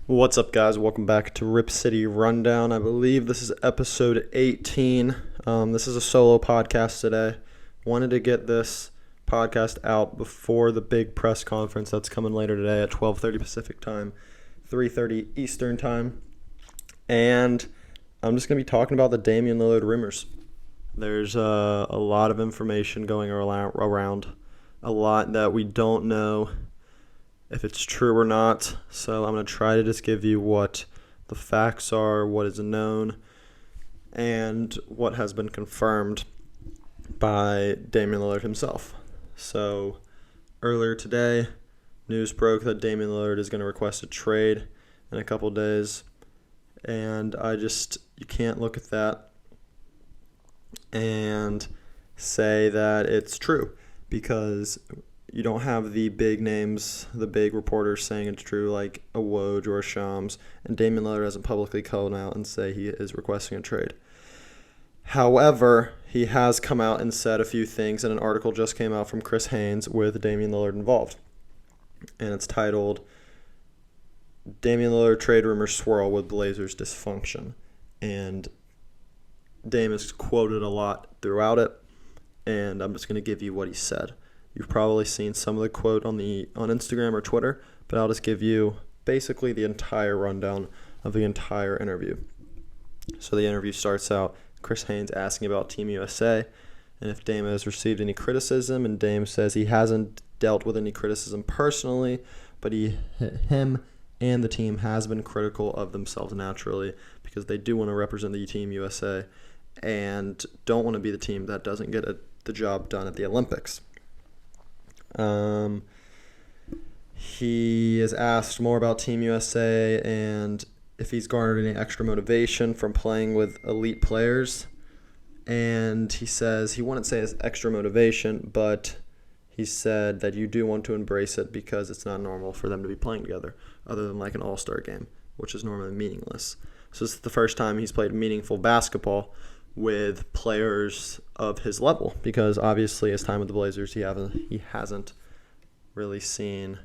What's up, guys? Welcome back to Rip City Rundown. I believe this is episode 18. This is a solo podcast today. Wanted to get this podcast out before the big press conference that's coming later today at 12:30 Pacific time, 3:30 Eastern time. And I'm just going to be talking about the Damian Lillard rumors. There's a lot of information going around, a lot that we don't know if it's true or not. So I'm going to try to just give you what the facts are, what is known, and what has been confirmed by Damian Lillard himself. So earlier today, news broke that Damian Lillard is going to request a trade in a couple days. And you can't look at that and say that it's true, because you don't have the big names, the big reporters saying it's true, like a Woj or a Shams, and Damian Lillard hasn't publicly come out and say he is requesting a trade. However, he has come out and said a few things, and an article just came out from Chris Haynes with Damian Lillard involved. And it's titled, Damian Lillard Trade Rumors Swirl with Blazers Dysfunction. And Dame is quoted a lot throughout it, and I'm just going to give you what he said. You've probably seen some of the quote on Instagram or Twitter, but I'll just give you basically the entire rundown of the entire interview. So the interview starts out, Chris Haynes asking about Team USA and if Dame has received any criticism, and Dame says he hasn't dealt with any criticism personally, but him and the team has been critical of themselves naturally, because they do want to represent the Team USA and don't want to be the team that doesn't get the job done at the Olympics. He is asked more about Team USA and if he's garnered any extra motivation from playing with elite players. And he says he wouldn't say it's extra motivation, but he said that you do want to embrace it because it's not normal for them to be playing together, other than like an all-star game, which is normally meaningless. So this is the first time he's played meaningful basketball with players of his level, because obviously his time with the Blazers, he hasn't really seen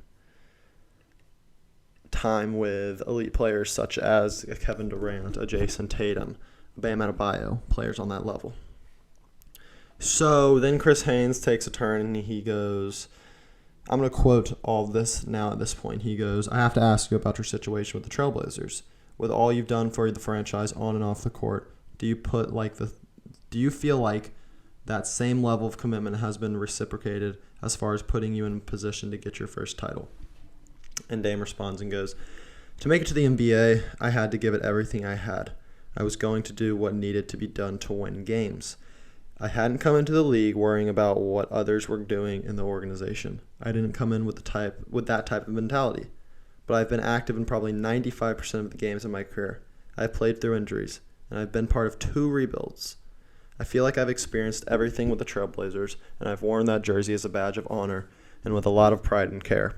time with elite players such as Kevin Durant, a Jason Tatum, Bam Adebayo, players on that level. So then Chris Haynes takes a turn and he goes, I'm going to quote all of this now at this point. He goes, I have to ask you about your situation with the Trailblazers. With all you've done for the franchise on and off the court, do you feel like that same level of commitment has been reciprocated as far as putting you in a position to get your first title? And Dame responds and goes, to make it to the NBA, I had to give it everything I had. I was going to do what needed to be done to win games. I hadn't come into the league worrying about what others were doing in the organization. I didn't come in with that type of mentality. But I've been active in probably 95% of the games in my career. I've played through injuries, and I've been part of 2 rebuilds. I feel like I've experienced everything with the Trailblazers, and I've worn that jersey as a badge of honor and with a lot of pride and care.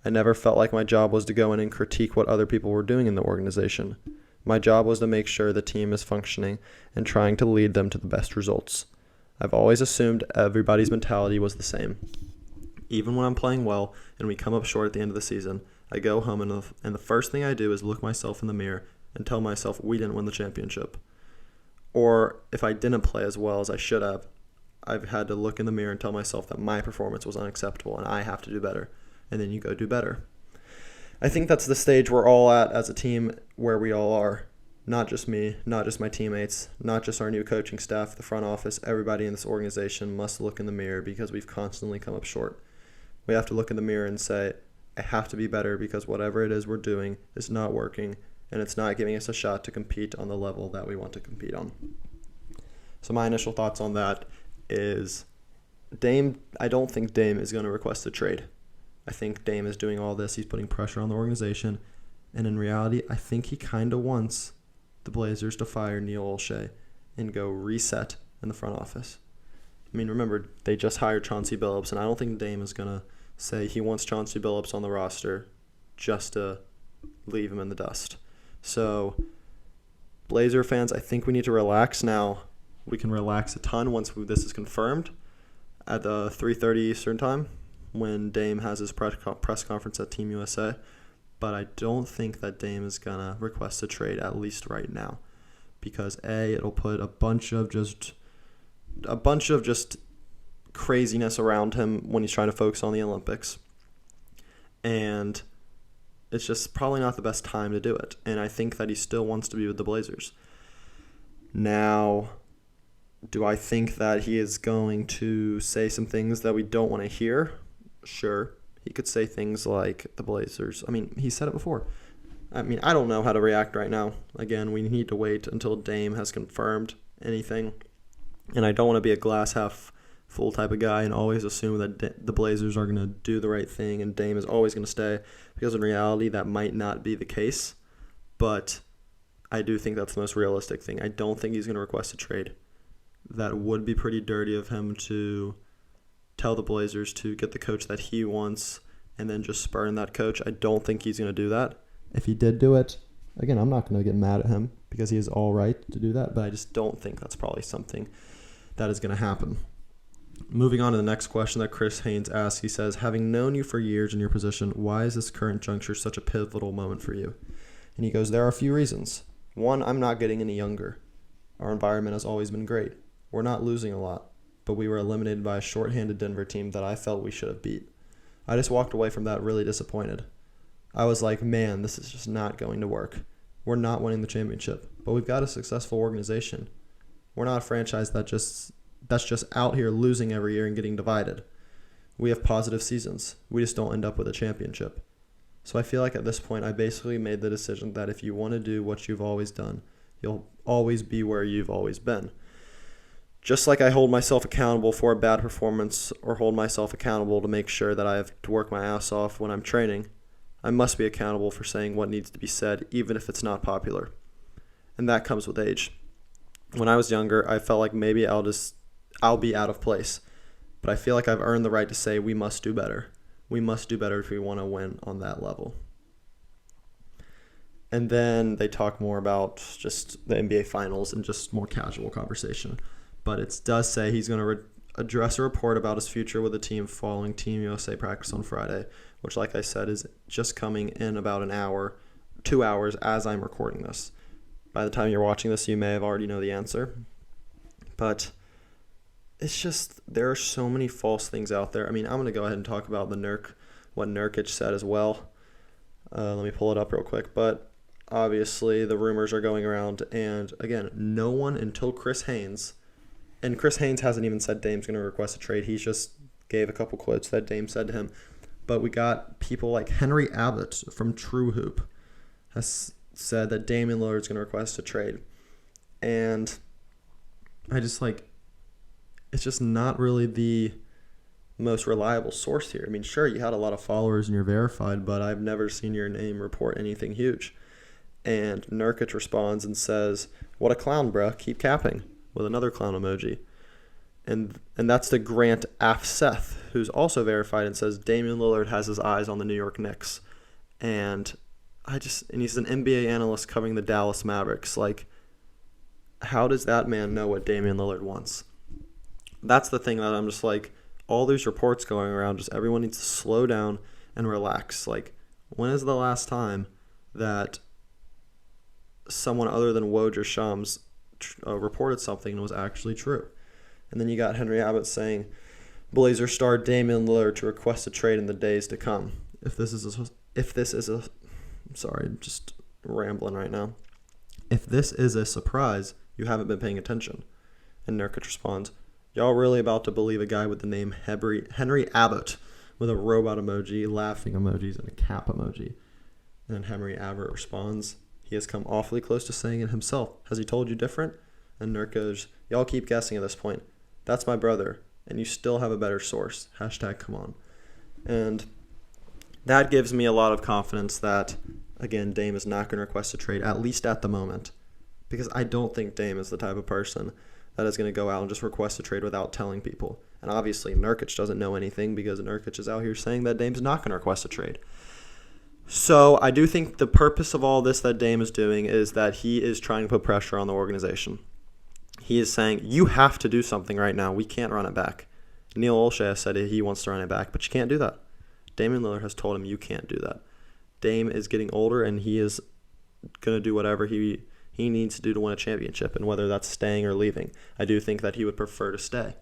I never felt like my job was to go in and critique what other people were doing in the organization. My job was to make sure the team is functioning and trying to lead them to the best results. I've always assumed everybody's mentality was the same. Even when I'm playing well and we come up short at the end of the season, I go home and the first thing I do is look myself in the mirror and tell myself we didn't win the championship. Or if I didn't play as well as I should have, I've had to look in the mirror and tell myself that my performance was unacceptable and I have to do better. And then you go do better. I think that's the stage we're all at as a team, where we all are. Not just me, not just my teammates, not just our new coaching staff, the front office. Everybody in this organization must look in the mirror because we've constantly come up short. We have to look in the mirror and say, I have to be better because whatever it is we're doing is not working, and it's not giving us a shot to compete on the level that we want to compete on. So my initial thoughts on that is I don't think Dame is going to request a trade. I think Dame is doing all this. He's putting pressure on the organization. And in reality, I think he kind of wants the Blazers to fire Neil Olshey and go reset in the front office. I mean, remember, they just hired Chauncey Billups, and I don't think Dame is going to say he wants Chauncey Billups on the roster just to leave him in the dust. So, Blazer fans, I think we need to relax now. We can relax a ton once this is confirmed at 3:30 Eastern time when Dame has his press conference at Team USA. but I don't think that Dame is going to request a trade, at least right now. Because it'll put a bunch of just craziness around him when he's trying to focus on the Olympics. And it's just probably not the best time to do it. And I think that he still wants to be with the Blazers. Now, do I think that he is going to say some things that we don't want to hear? Sure. He could say things like the Blazers. I mean, he said it before. I mean, I don't know how to react right now. Again, we need to wait until Dame has confirmed anything. And I don't want to be a glass half full type of guy and always assume that the Blazers are going to do the right thing and Dame is always going to stay, because in reality that might not be the case. But I do think that's the most realistic thing. I don't think he's going to request a trade. That would be pretty dirty of him to tell the Blazers to get the coach that he wants and then just spurn that coach. I don't think he's going to do that. If he did do it, again, I'm not going to get mad at him because he is all right to do that, but I just don't think that's probably something that is going to happen. Moving on to the next question that Chris Haynes asks, he says, having known you for years in your position, why is this current juncture such a pivotal moment for you? And he goes, there are a few reasons. One, I'm not getting any younger. Our environment has always been great. We're not losing a lot, but we were eliminated by a shorthanded Denver team that I felt we should have beat. I just walked away from that really disappointed. I was like, man, this is just not going to work. We're not winning the championship, but we've got a successful organization. We're not a franchise that's just out here losing every year and getting divided. We have positive seasons. We just don't end up with a championship. So I feel like at this point I basically made the decision that if you want to do what you've always done, you'll always be where you've always been. Just like I hold myself accountable for a bad performance or hold myself accountable to make sure that I have to work my ass off when I'm training, I must be accountable for saying what needs to be said, even if it's not popular. And that comes with age. When I was younger, I felt like maybe I'll be out of place. But I feel like I've earned the right to say we must do better. We must do better if we want to win on that level. And then they talk more about just the NBA Finals and just more casual conversation. But it does say he's going to address a report about his future with the team following Team USA practice on Friday, which, like I said, is just coming in about an hour, 2 hours as I'm recording this. By the time you're watching this, you may have already know the answer. But it's just, there are so many false things out there. I mean, I'm going to go ahead and talk about what Nurkic said as well. Let me pull it up real quick. But obviously the rumors are going around. And again, no one until Chris Haynes, and Chris Haynes hasn't even said Dame's going to request a trade. He just gave a couple quotes that Dame said to him. But we got people like Henry Abbott from TrueHoop has said that Damian Lillard is going to request a trade. And I just it's just not really the most reliable source here. I mean, sure, you had a lot of followers and you're verified, but I've never seen your name report anything huge. And Nurkic responds and says, what a clown, bruh. Keep capping, with another clown emoji. And that's the Grant Afseth, who's also verified and says Damian Lillard has his eyes on the New York Knicks. And he's an NBA analyst covering the Dallas Mavericks. Like, how does that man know what Damian Lillard wants? That's the thing that I'm just like, all these reports going around, just everyone needs to slow down and relax. Like, when is the last time that someone other than Woj or Shams reported something and was actually true? And then you got Henry Abbott saying, Blazer star Damian Lillard to request a trade in the days to come. Sorry, I'm just rambling right now. If this is a surprise, you haven't been paying attention. And Nurkic responds, y'all really about to believe a guy with the name Henry Abbott with a robot emoji, laughing emojis, and a cap emoji? And then Henry Abbott responds, he has come awfully close to saying it himself. Has he told you different? And Nurkic goes, y'all keep guessing at this point. That's my brother, and you still have a better source. #come on. And that gives me a lot of confidence that, again, Dame is not going to request a trade, at least at the moment. Because I don't think Dame is the type of person that is going to go out and just request a trade without telling people. And obviously Nurkic doesn't know anything because Nurkic is out here saying that Dame's not going to request a trade. So I do think the purpose of all this that Dame is doing is that he is trying to put pressure on the organization. He is saying, you have to do something right now. We can't run it back. Neil Olshey has said he wants to run it back, but you can't do that. Damian Lillard has told him you can't do that. Dame is getting older and he is going to do whatever he needs to do to win a championship, and whether that's staying or leaving. I do think that he would prefer to stay.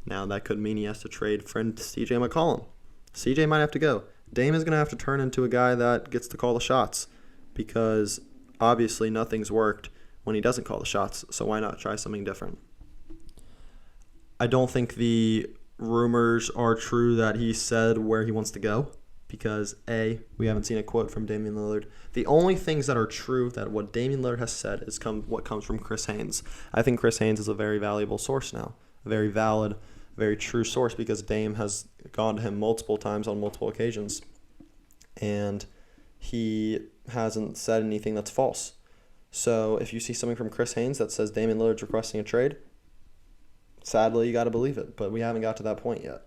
Now, that could mean he has to trade for CJ McCollum. CJ might have to go. Dame is going to have to turn into a guy that gets to call the shots, because obviously nothing's worked when he doesn't call the shots, so why not try something different? I don't think the rumors are true that he said where he wants to go, because A, we haven't seen a quote from Damian Lillard. The only things that are true that what Damian Lillard has said is what comes from Chris Haynes. I think Chris Haynes is a very valuable source now, a very valid, very true source, because Dame has gone to him multiple times on multiple occasions, and he hasn't said anything that's false. So if you see something from Chris Haynes that says Damian Lillard's requesting a trade, sadly, you got to believe it, but we haven't got to that point yet.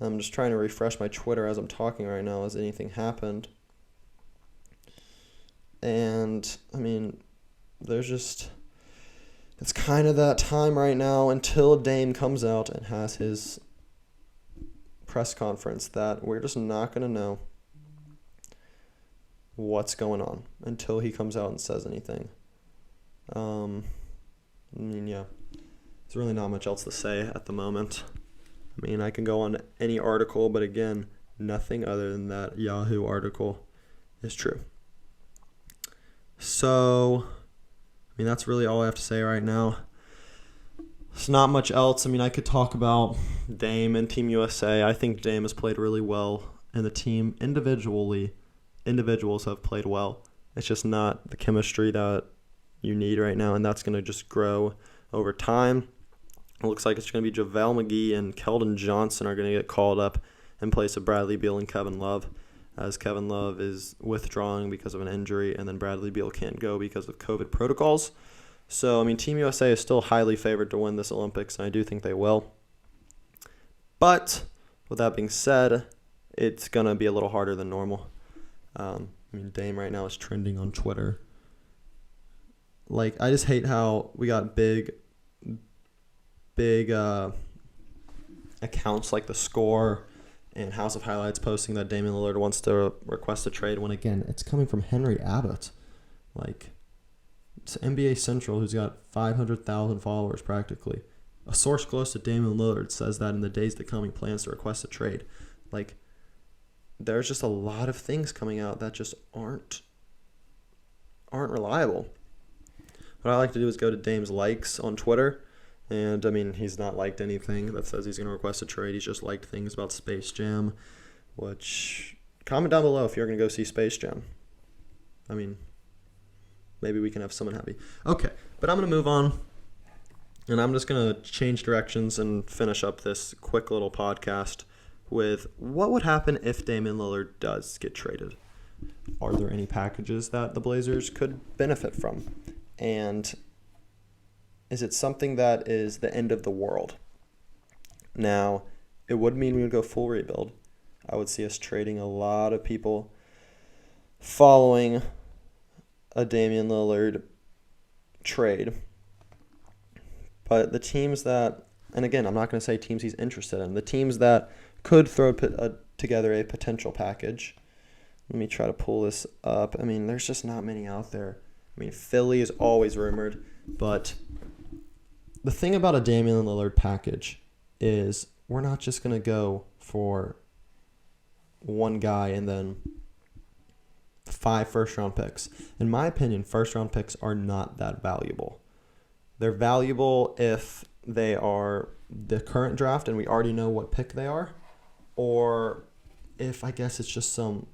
I'm just trying to refresh my Twitter as I'm talking right now. Has anything happened? And, I mean, it's kind of that time right now until Dame comes out and has his press conference that we're just not going to know what's going on until he comes out and says anything. Yeah. There's really not much else to say at the moment. I mean, I can go on any article, but again, nothing other than that Yahoo article is true. So, I mean, that's really all I have to say right now. There's not much else. I mean, I could talk about Dame and Team USA. I think Dame has played really well, and the team individuals have played well. It's just not the chemistry that you need right now, and that's going to just grow over time. It looks like it's going to be JaVale McGee and Keldon Johnson are going to get called up in place of Bradley Beal and Kevin Love, as Kevin Love is withdrawing because of an injury, and then Bradley Beal can't go because of COVID protocols. So, I mean, Team USA is still highly favored to win this Olympics, and I do think they will. But, with that being said, it's going to be a little harder than normal. I mean, Dame right now is trending on Twitter. Like, I just hate how we got big accounts like The Score and House of Highlights posting that Damian Lillard wants to request a trade, when, again, it's coming from Henry Abbott. Like, it's NBA Central, who's got 500,000 followers practically. A source close to Damian Lillard says that in the days to come he plans to request a trade. Like, there's just a lot of things coming out that just aren't reliable. What I like to do is go to Dame's likes on Twitter. And, I mean, he's not liked anything that says he's going to request a trade. He's just liked things about Space Jam, which, comment down below if you're going to go see Space Jam. I mean, maybe we can have someone happy. Okay, but I'm going to move on, and I'm just going to change directions and finish up this quick little podcast with what would happen if Damian Lillard does get traded. Are there any packages that the Blazers could benefit from? And is it something that is the end of the world? Now, it would mean we would go full rebuild. I would see us trading a lot of people following a Damian Lillard trade. But the teams that, and again, I'm not going to say teams he's interested in, the teams that could throw together a potential package. Let me try to pull this up. I mean, there's just not many out there. I mean, Philly is always rumored, but the thing about a Damian Lillard package is we're not just going to go for one guy and then 5 first-round picks. In my opinion, first-round picks are not that valuable. They're valuable if they are the current draft and we already know what pick they are, or if, I guess, it's just some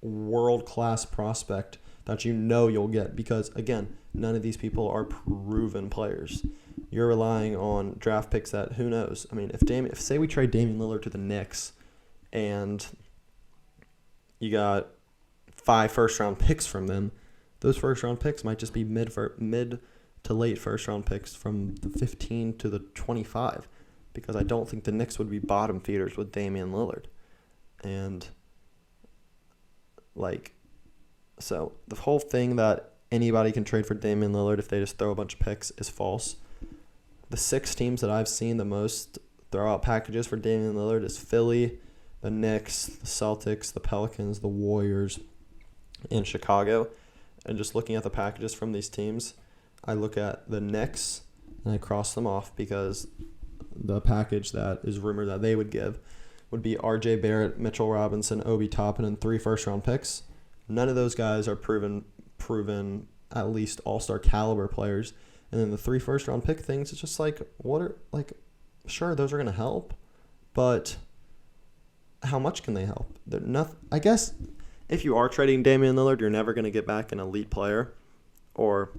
world-class prospect that you know you'll get, because, again, none of these people are proven players. You're relying on draft picks that, who knows? I mean, if say we trade Damian Lillard to the Knicks and you got 5 first-round picks from them, those first-round picks might just be mid to late first-round picks from the 15 to the 25, because I don't think the Knicks would be bottom feeders with Damian Lillard. And, so the whole thing that anybody can trade for Damian Lillard if they just throw a bunch of picks is false. The 6 teams that I've seen the most throw out packages for Damian Lillard is Philly, the Knicks, the Celtics, the Pelicans, the Warriors, and Chicago. And just looking at the packages from these teams, I look at the Knicks and I cross them off because the package that is rumored that they would give would be R.J. Barrett, Mitchell Robinson, Obi Toppin, and 3 first-round picks. None of those guys are proven at least all-star caliber players. And then the 3 first-round pick things, it's just like, sure, those are going to help, but how much can they help? They're not. I guess if you are trading Damian Lillard, you're never going to get back an elite player or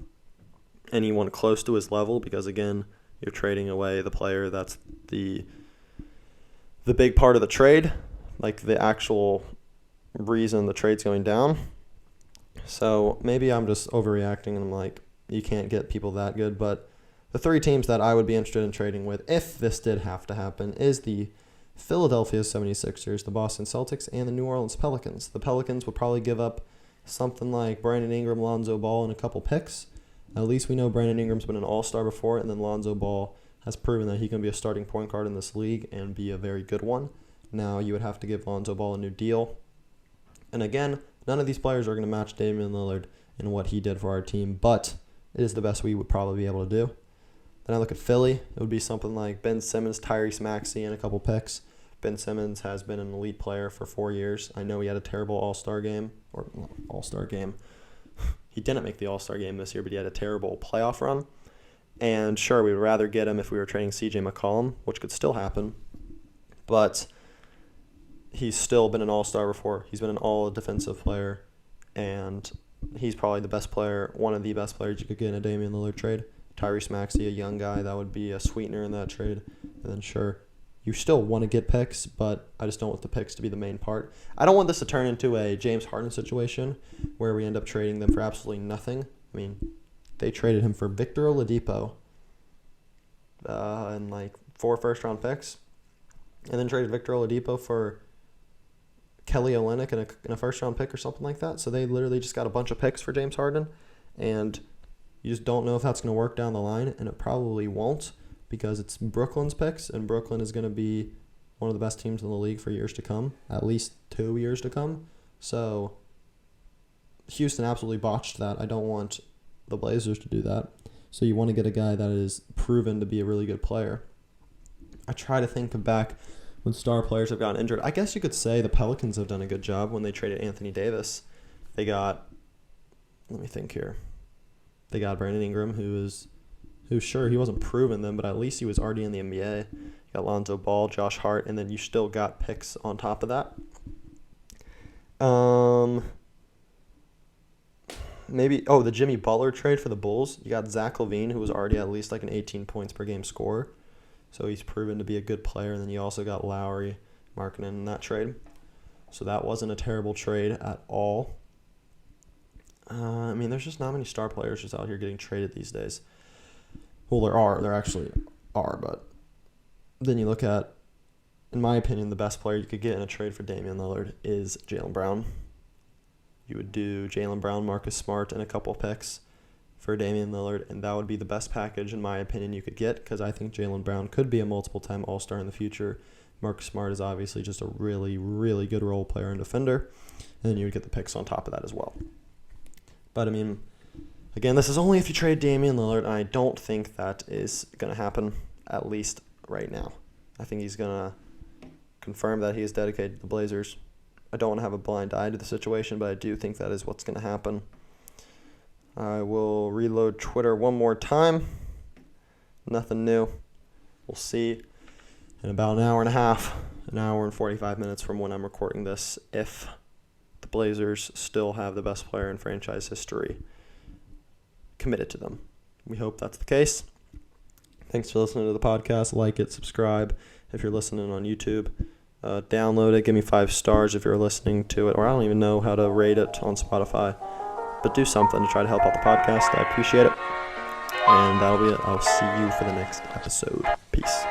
anyone close to his level because, again, you're trading away the player that's the big part of the trade, like the actual reason the trade's going down. So maybe I'm just overreacting and I'm like, you can't get people that good. But the 3 teams that I would be interested in trading with, if this did have to happen, is the Philadelphia 76ers, the Boston Celtics, and the New Orleans Pelicans. The Pelicans would probably give up something like Brandon Ingram, Lonzo Ball, and a couple picks. At least we know Brandon Ingram's been an all-star before, and then Lonzo Ball has proven that he can be a starting point guard in this league and be a very good one. Now you would have to give Lonzo Ball a new deal. And again, none of these players are going to match Damian Lillard in what he did for our team, but it is the best we would probably be able to do. Then I look at Philly. It would be something like Ben Simmons, Tyrese Maxey, and a couple picks. Ben Simmons has been an elite player for 4 years. I know he had a terrible All-Star game. He didn't make the All-Star game this year, but he had a terrible playoff run. And sure, we would rather get him if we were trading CJ McCollum, which could still happen. But he's still been an all-star before. He's been an all-defensive player. And he's probably the best player, one of the best players you could get in a Damian Lillard trade. Tyrese Maxey, a young guy, that would be a sweetener in that trade. And then sure, you still want to get picks, but I just don't want the picks to be the main part. I don't want this to turn into a James Harden situation where we end up trading them for absolutely nothing. I mean, they traded him for Victor Oladipo and like 4 first-round picks, and then traded Victor Oladipo for Kelly Olynyk and a first-round pick or something like that. So they literally just got a bunch of picks for James Harden, and you just don't know if that's going to work down the line, and it probably won't because it's Brooklyn's picks, and Brooklyn is going to be one of the best teams in the league for years to come, at least 2 years to come. So Houston absolutely botched that. I don't want the Blazers to do that. So you want to get a guy that is proven to be a really good player. I try to think back when star players have gotten injured. I guess you could say the Pelicans have done a good job when they traded Anthony Davis. They got, let me think here. They got Brandon Ingram, who sure, he wasn't proven then, but at least he was already in the NBA. You got Lonzo Ball, Josh Hart, and then you still got picks on top of that. Maybe, the Jimmy Butler trade for the Bulls. You got Zach LaVine, who was already at least like an 18 points per game scorer. So he's proven to be a good player. And then you also got Lowry, Markkanen in that trade. So that wasn't a terrible trade at all. There's just not many star players just out here getting traded these days. Well, there actually are, but then you look at, in my opinion, the best player you could get in a trade for Damian Lillard is Jaylen Brown. You would do Jaylen Brown, Marcus Smart, and a couple picks for Damian Lillard, and that would be the best package, in my opinion, you could get because I think Jaylen Brown could be a multiple-time All-Star in the future. Marcus Smart is obviously just a really, really good role player and defender, and then you would get the picks on top of that as well. But, again, this is only if you trade Damian Lillard, and I don't think that is going to happen, at least right now. I think he's going to confirm that he is dedicated to the Blazers. I don't want to have a blind eye to the situation, but I do think that is what's going to happen. I will reload Twitter one more time. Nothing new. We'll see in about an hour and a half, an hour and 45 minutes from when I'm recording this, if the Blazers still have the best player in franchise history committed to them. We hope that's the case. Thanks for listening to the podcast. Like it, subscribe if you're listening on YouTube. Download it, give me 5 stars if you're listening to it, or I don't even know how to rate it on Spotify, but do something to try to help out the podcast. I appreciate it, and that'll be it. I'll see you for the next episode. Peace.